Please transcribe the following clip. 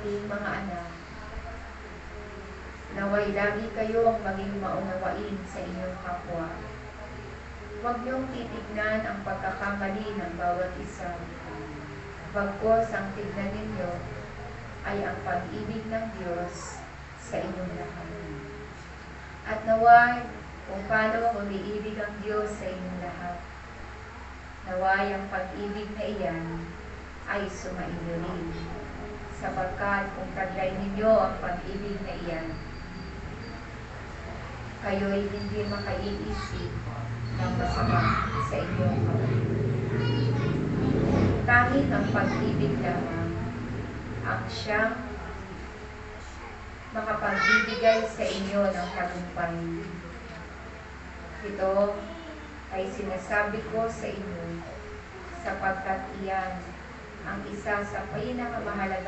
aking mga anak, naway lagi kayong maging maunawain sa inyong kapwa. Huwag niyong titignan ang pagkakamali ng bawat isa. Bagkus ang tignan ninyo ay ang pag-ibig ng Diyos sa inyong lahat. At naway kung paano umiibig ang Diyos sa inyong lahat, naway ang pag-ibig na iyan ay sumainyo rin. Sapagkat kung taglay ninyo ang pag-ibig na iyan, kayo'y hindi makaiisip ng masama sa inyong kapatid. Tanging ang pag-ibig lamang ang siyang makapagbibigay sa inyo ng tagumpay. Ito ay sinasabi ko sa inyo sapagkat iyan ang isa sa pinakamahalagang